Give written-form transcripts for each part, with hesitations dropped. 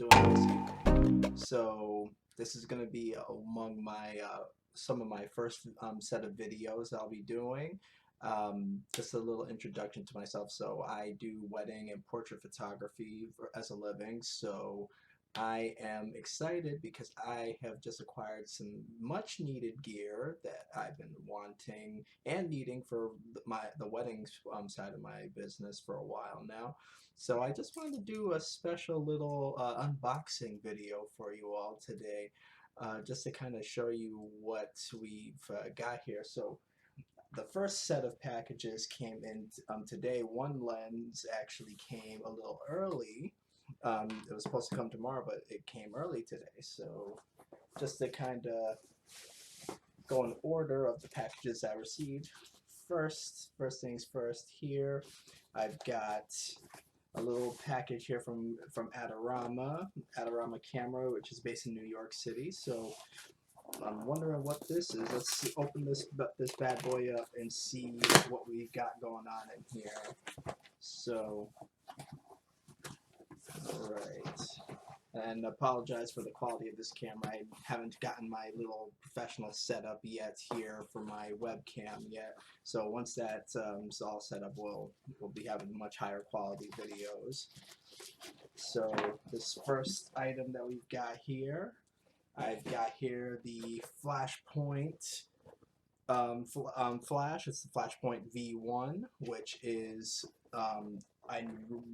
doing this evening. So this is going to be among my some of my first set of videos I'll be doing. Just a little introduction to myself. So I do wedding and portrait photography as a living. So I am excited because I have just acquired some much needed gear that I've been wanting and needing for the wedding side of my business for a while now. So I just wanted to do a special little unboxing video for you all today, just to kind of show you what we've got here. So the first set of packages came in today. One lens actually came a little early. It was supposed to come tomorrow, but it came early today. So just to kind of go in order of the packages I received. First things first here, I've got a little package here from Adorama Camera, which is based in New York City. So I'm wondering what this is. Let's see, open this bad boy up and see what we've got going on in here. So, all right. And apologize for the quality of this camera. I haven't gotten my little professional setup yet here for my webcam yet. So once that's all set up, we'll be having much higher quality videos. So this first item that we've got here, I've got here the Flashpoint flash. It's the Flashpoint V1, which is I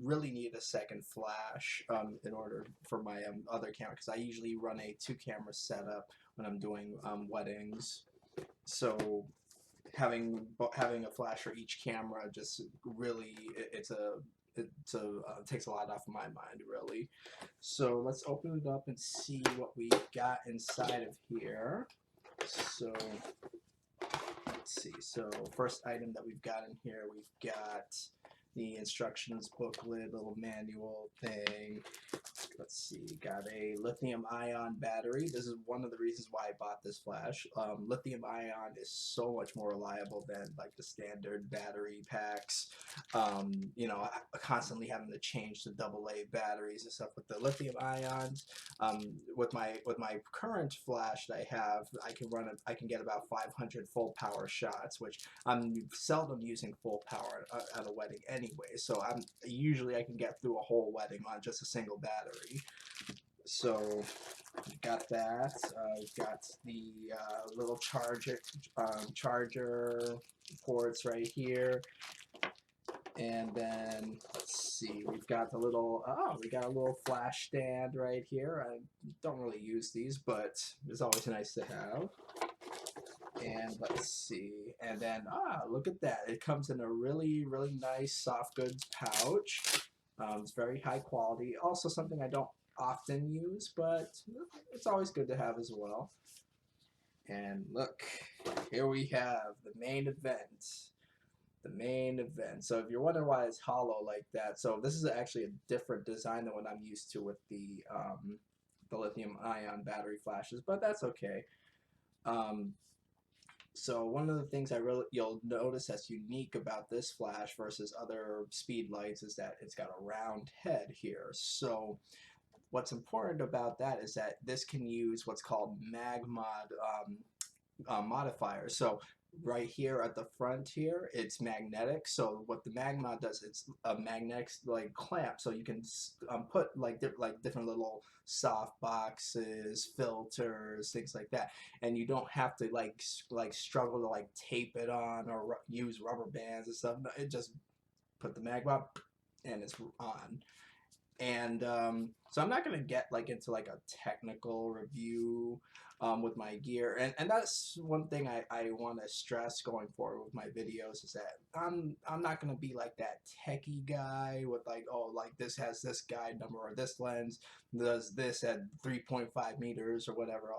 really need a second flash in order for my other camera, because I usually run a 2-camera setup when I'm doing weddings. So having a flash for each camera just really it takes a lot off of my mind, really. So let's open it up and see what we got inside of here. So let's see. So first item that we've got in here, we've got the instructions booklet, little manual thing. Let's see, got a lithium-ion battery. This is one of the reasons why I bought this flash. Lithium-ion is so much more reliable than like the standard battery packs. You know, constantly having to change the AA batteries and stuff. With the lithium-ions, with my current flash that I have, I can get about 500 full power shots, which I'm seldom using full power at a wedding anyway. So usually I can get through a whole wedding on just a single battery. So got that. Got the little charger ports right here. And then let's see, we got a little flash stand right here. I don't really use these, but it's always nice to have. And let's see, and then look at that, it comes in a really nice soft goods pouch. It's very high quality, also something I don't often use, but it's always good to have as well. And look, here we have the main event. So if you're wondering why it's hollow like that, so this is actually a different design than what I'm used to with the lithium-ion battery flashes, but that's okay. So one of the things you'll notice that's unique about this flash versus other speed lights is that it's got a round head here. So what's important about that is that this can use what's called MagMod modifiers. So right here at the front here, it's magnetic. So what the MagMod does, it's a magnetic like clamp, so you can put like different little soft boxes, filters, things like that, and you don't have to like struggle to like tape it on or use rubber bands and stuff. No, it just put the MagMod and it's on. And so I'm not going to get like into like a technical review with my gear, and that's one thing I want to stress going forward with my videos, is that I'm not going to be like that techie guy with like, oh, like this has this guide number, or this lens does this at 3.5 meters or whatever.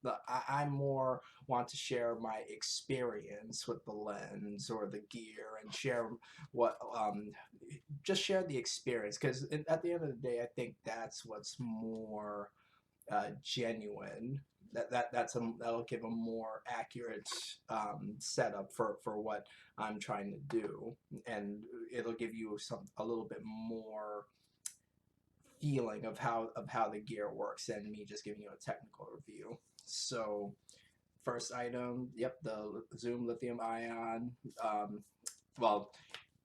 No, I more want to share my experience with the lens or the gear, and share what just share the experience, because at the end of the day, I think that's what's more genuine. That'll give a more accurate setup for what I'm trying to do, and it'll give you a little bit more feeling of how the gear works than me just giving you a technical review. So first item, yep, the Zoom lithium ion. Well,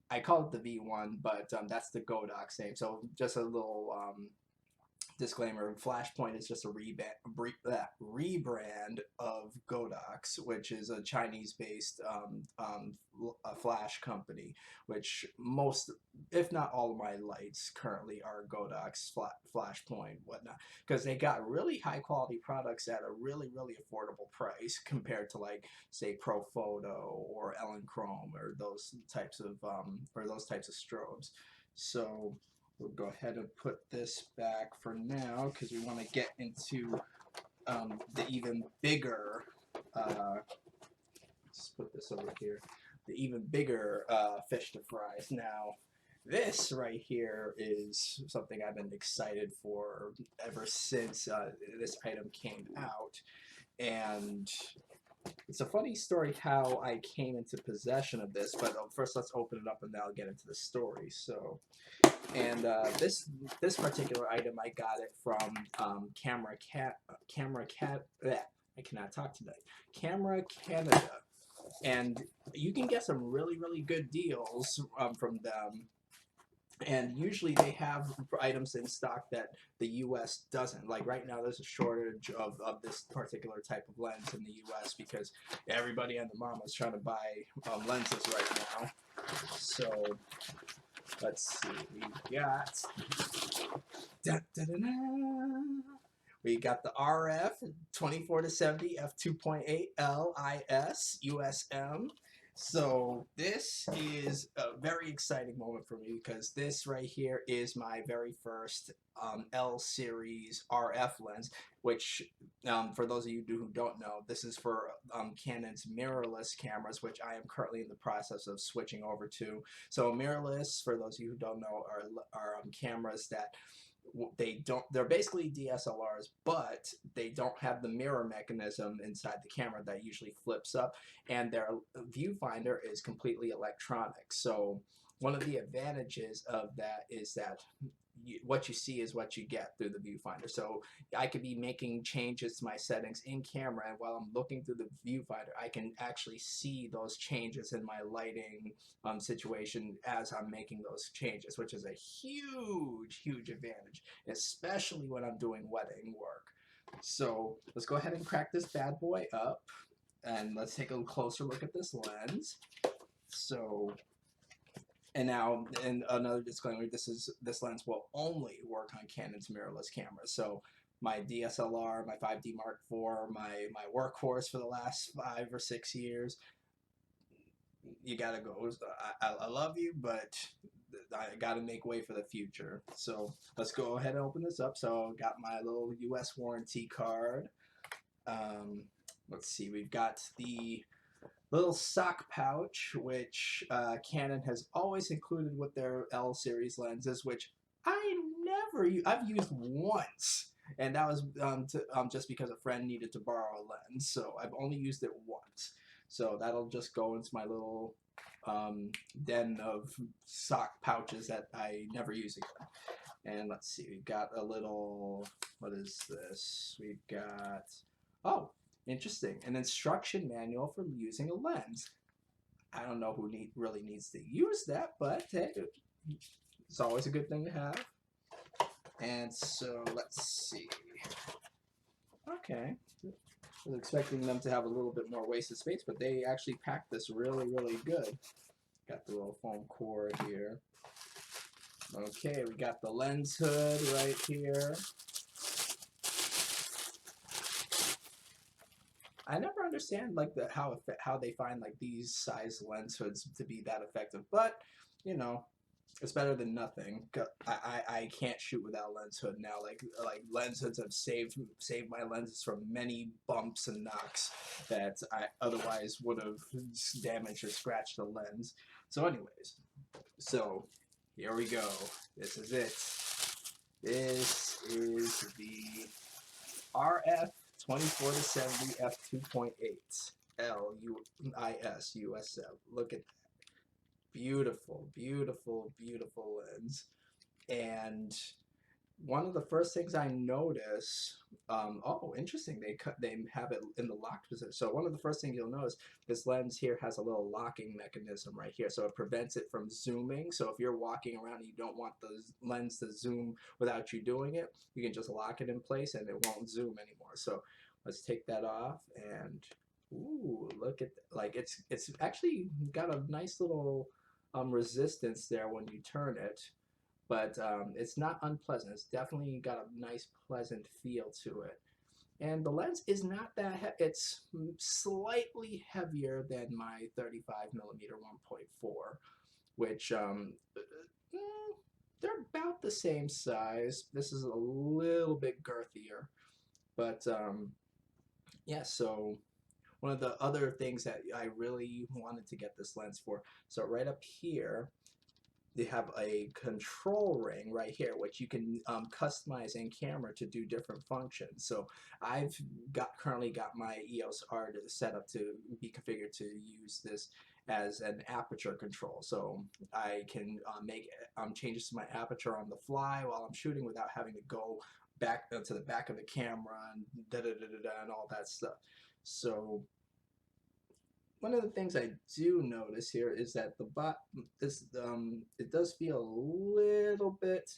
I call it the V1, but that's the Godox name. So just a little disclaimer, Flashpoint is just a rebrand of Godox, which is a Chinese-based flash company, which most, if not all of my lights currently are Godox, Flashpoint, whatnot, because they got really high-quality products at a really, really affordable price compared to, like, say, Profoto or Ellen Chrome or those types of strobes. So we'll go ahead and put this back for now because we want to get into the even bigger, let's put this over here, the even bigger fish to fry. Now, this right here is something I've been excited for ever since this item came out. And it's a funny story how I came into possession of this, but first let's open it up and then I'll get into the story. So, and this particular item, I got it from I cannot talk tonight. Camera Canada, and you can get some really, really good deals from them. And usually they have items in stock that the U.S. doesn't. Like right now, there's a shortage of this particular type of lens in the U.S. because everybody and the mama is trying to buy lenses right now. So let's see, we got the RF 24 to 70 f2.8 LIS USM. So this is a very exciting moment for me because this right here is my very first L series RF lens, which for those of you who don't know, this is for Canon's mirrorless cameras, which I am currently in the process of switching over to. So mirrorless, for those of you who don't know, are cameras that they're basically DSLRs, but they don't have the mirror mechanism inside the camera that usually flips up, and their viewfinder is completely electronic. So one of the advantages of that is that what you see is what you get through the viewfinder. So I could be making changes to my settings in camera, and while I'm looking through the viewfinder, I can actually see those changes in my lighting situation as I'm making those changes, which is a huge, huge advantage, especially when I'm doing wedding work. So let's go ahead and crack this bad boy up, and let's take a closer look at this lens. So, and now, and another disclaimer, this lens will only work on Canon's mirrorless cameras. So my DSLR, my 5D Mark IV, my workhorse for the last 5 or 6 years, you gotta go. I love you, but I gotta make way for the future. So let's go ahead and open this up. So got my little US warranty card. Let's see, we've got the little sock pouch, which Canon has always included with their L series lenses, which I've used once, and that was just because a friend needed to borrow a lens, so I've only used it once. So that'll just go into my little den of sock pouches that I never use again. And let's see, we've got a little, what is this? We've got, oh, interesting, an instruction manual for using a lens. I don't know who really needs to use that, but hey, it's always a good thing to have. And so let's see. Okay, I was expecting them to have a little bit more wasted space, but they actually packed this really, really good. Got the little foam cord here. Okay, we got the lens hood right here. I never understand like how they find like these size lens hoods to be that effective, but you know, it's better than nothing. I can't shoot without lens hood now. Like lens hoods have saved my lenses from many bumps and knocks that I otherwise would have damaged or scratched the lens. So anyways, so here we go. This is it. This is the RF 24 to 70 f2.8 LIS USM. Look at that. Beautiful, beautiful, beautiful lens. And one of the first things I notice, oh, interesting, they have it in the locked position. So one of the first things you'll notice, this lens here has a little locking mechanism right here, so it prevents it from zooming. So if you're walking around and you don't want the lens to zoom without you doing it, you can just lock it in place and it won't zoom anymore. So let's take that off, and ooh, look at like it's actually got a nice little resistance there when you turn it, but it's not unpleasant. It's definitely got a nice, pleasant feel to it. And the lens is not that heavy. It's slightly heavier than my 35 millimeter 1.4, which they're about the same size. This is a little bit girthier, but yeah. So one of the other things that I really wanted to get this lens for. So right up here, they have a control ring right here, which you can customize in camera to do different functions. So I've currently got my EOS R set up to be configured to use this as an aperture control. So I can make changes to my aperture on the fly while I'm shooting without having to go back to the back of the camera and da da da da da and all that stuff. So one of the things I do notice here is that it does feel a little bit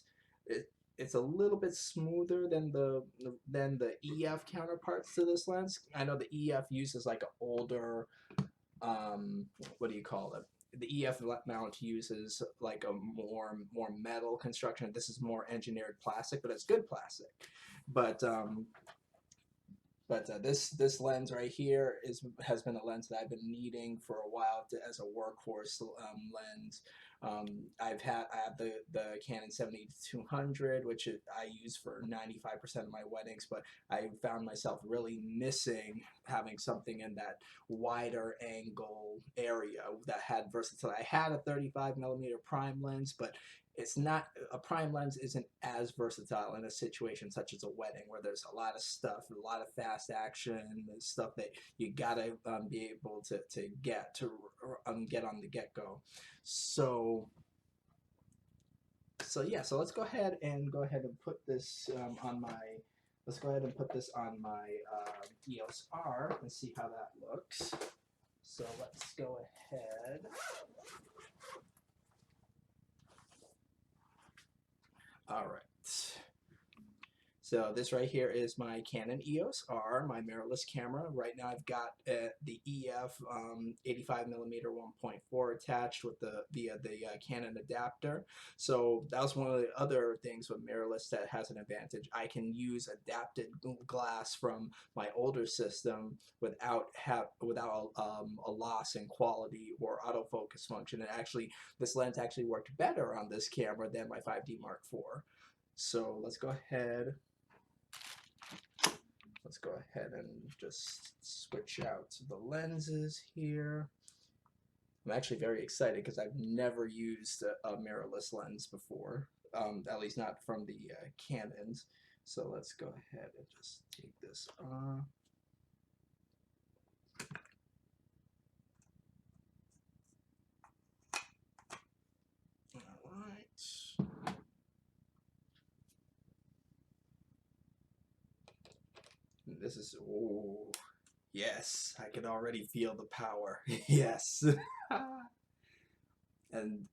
it's a little bit smoother than the EF counterparts to this lens. I know the EF uses like an older what do you call it? The EF mount uses like a more metal construction. This is more engineered plastic, but it's good plastic. But this lens right here has been a lens that I've been needing for a while as a workhorse lens. I have the Canon 7200, which I use for 95% of my weddings, but I found myself really missing having something in that wider angle area that had versatility. I had a 35 millimeter prime lens, but it's not a prime lens isn't as versatile in a situation such as a wedding where there's a lot of stuff, a lot of fast action, stuff that you gotta be able to get on the get-go. So yeah, so let's go ahead and put this on my let's go ahead and put this on my EOS R and see how that looks. So let's go ahead. All right. So this right here is my Canon EOS R, my mirrorless camera. Right now I've got the EF 85 millimeter 1.4 attached with the Canon adapter. So that was one of the other things with mirrorless that has an advantage. I can use adapted glass from my older system without a loss in quality or autofocus function. And actually, this lens actually worked better on this camera than my 5D Mark IV. So let's go ahead and just switch out the lenses here. I'm actually very excited because I've never used a mirrorless lens before, at least not from the Canons. So let's go ahead and just take this off. All right. This is, oh, yes, I can already feel the power. Yes. And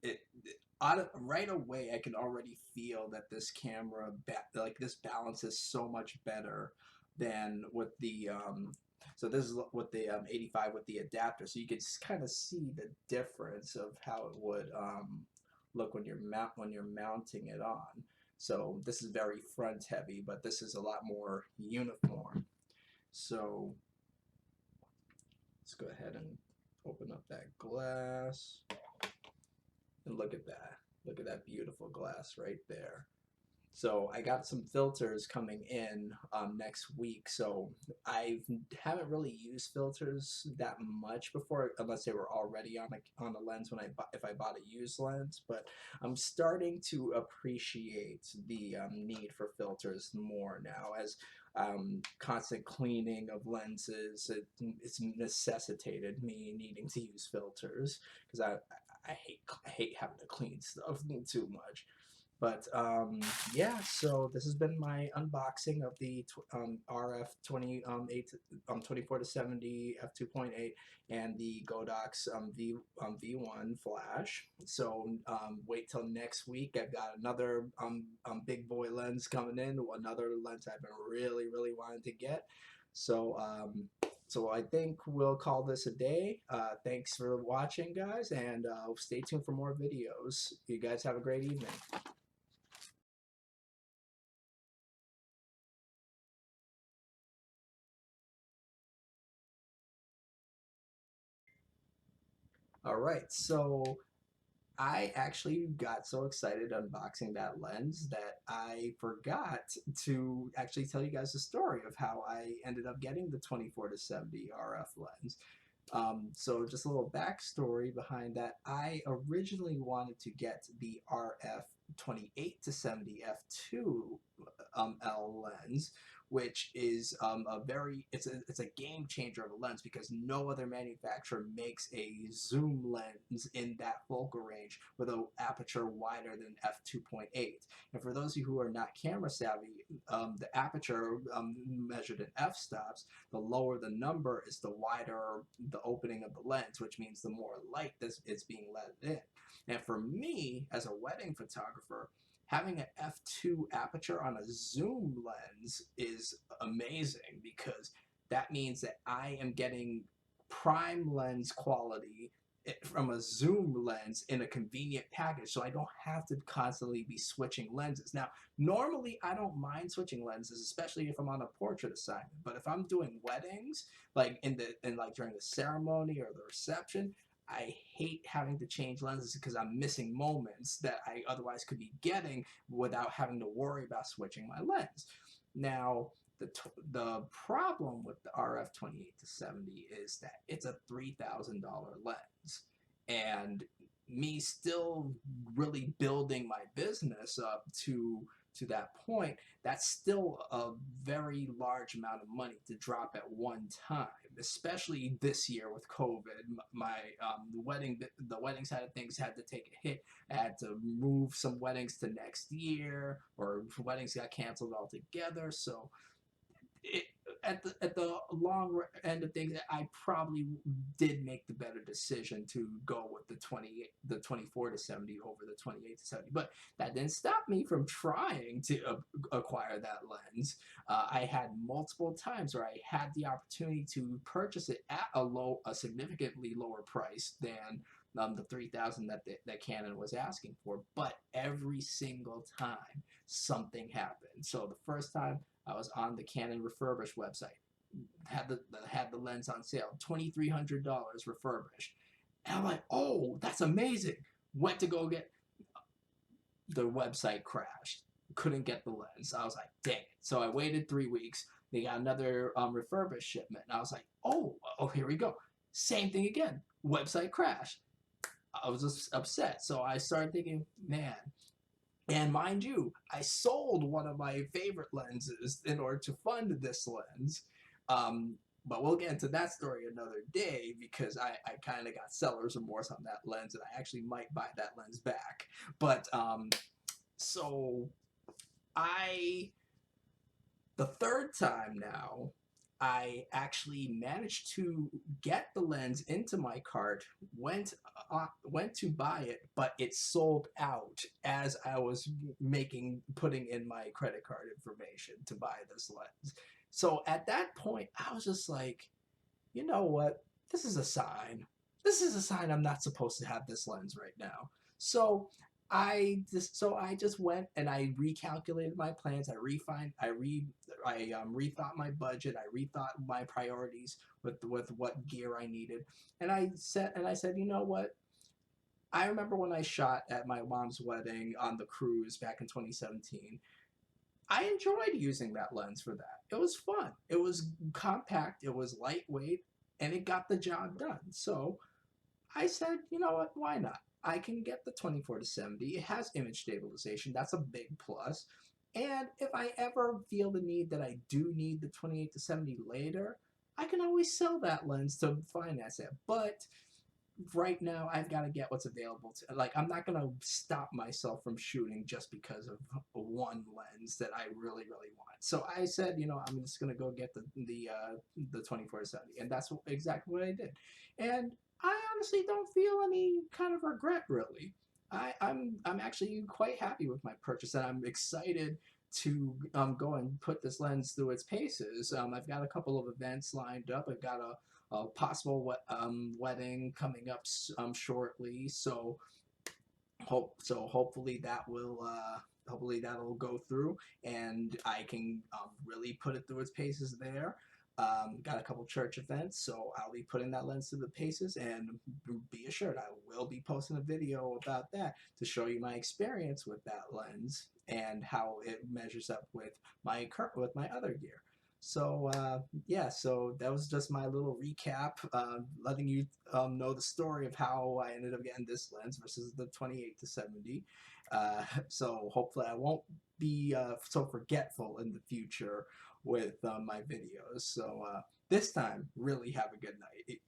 right away, I can already feel that this camera, like this balance is so much better than with the, so this is with the 85 with the adapter. So you can kind of see the difference of how it would look when you're mounting it on. So this is very front heavy, but this is a lot more uniform. So let's go ahead and open up that glass. And look at that. Look at that beautiful glass right there. So I got some filters coming in next week. So I haven't really used filters that much before, unless they were already on a lens when if I bought a used lens. But I'm starting to appreciate the need for filters more now, as constant cleaning of lenses. It's necessitated me needing to use filters because I hate having to clean stuff too much. But yeah, so this has been my unboxing of the RF 24 to 70 f2.8 and the Godox V1 flash. So wait till next week. I've got another big boy lens coming in. Another lens I've been really wanting to get. So so I think we'll call this a day. Thanks for watching, guys, and stay tuned for more videos. You guys have a great evening. All right, so I actually got so excited unboxing that lens that I forgot to actually tell you guys the story of how I ended up getting the 24 to 70 RF lens. So just a little backstory behind that. I originally wanted to get the RF 28 to 70 f2 L lens, which is a very it's a game changer of a lens because no other manufacturer makes a zoom lens in that focal range with an aperture wider than f2.8. And for those of you who are not camera savvy, the aperture measured in f-stops, the lower the number is the wider the opening of the lens, which means the more light this is being let in. And for me, as a wedding photographer, having an f2 aperture on a zoom lens is amazing because that means that I am getting prime lens quality from a zoom lens in a convenient package, so I don't have to constantly be switching lenses. Now, normally I don't mind switching lenses, especially if I'm on a portrait assignment, but if I'm doing weddings, like like during the ceremony or the reception, I hate having to change lenses because I'm missing moments that I otherwise could be getting without having to worry about switching my lens. Now, the problem with the RF 28 to 70 is that it's a $3,000 lens. And me still really building my business up to that point, that's still a very large amount of money to drop at one time, especially this year with COVID. My the wedding side of things had to take a hit. I had to move some weddings to next year, or weddings got canceled altogether. So it, at the long end of things, I probably did make the better decision to go with the 24 to 70 over the 28 to 70. But that didn't stop me from trying to acquire that lens. I had multiple times where I had the opportunity to purchase it at a significantly lower price than the 3,000 that Canon was asking for. But every single time something happened. So the first time I was on the Canon refurbished website, had the lens on sale, $2,300 refurbished, and I'm like, oh, that's amazing. Went to go get, the website crashed, couldn't get the lens. I was like, dang it. So I waited 3 weeks. They got another refurbished shipment, and I was like, oh, here we go. Same thing again. Website crashed. I was just upset. So I started thinking, man. And mind you, I sold one of my favorite lenses in order to fund this lens. Um, but we'll get into that story another day because I kind of got seller's remorse on that lens and I actually might buy that lens back. But so I, the third time now, I actually managed to get the lens into my cart, went to buy it, but it sold out as I was putting in my credit card information to buy this lens. So at that point, I was just like, you know what? This is a sign. This is a sign I'm not supposed to have this lens right now. So I just went and I recalculated my plans. I rethought my budget. I rethought my priorities with what gear I needed. And I said, you know what? I remember when I shot at my mom's wedding on the cruise back in 2017. I enjoyed using that lens for that. It was fun. It was compact, it was lightweight, and it got the job done. So I said, you know what, why not? I can get the 24 to 70. It has image stabilization. That's a big plus. And if I ever feel the need that I do need the 28 to 70 later, I can always sell that lens to finance it. But right now I've got to get what's available to, like, I'm not going to stop myself from shooting just because of one lens that I really really want. So I said, you know, I'm just going to go get the 24-70, and that's exactly what I did. And I honestly don't feel any kind of regret really. I'm actually quite happy with my purchase, and I'm excited to go and put this lens through its paces. I've got a couple of events lined up. I've got a possible wedding coming up shortly. So hopefully that will hopefully that'll go through, and I can really put it through its paces there. Got a couple church events, so I'll be putting that lens through the paces, and be assured I will be posting a video about that to show you my experience with that lens and how it measures up with my other gear. So yeah, so that was just my little recap, letting you know the story of how I ended up getting this lens versus the 28-70. So hopefully I won't be so forgetful in the future with my videos. So this time, really have a good night.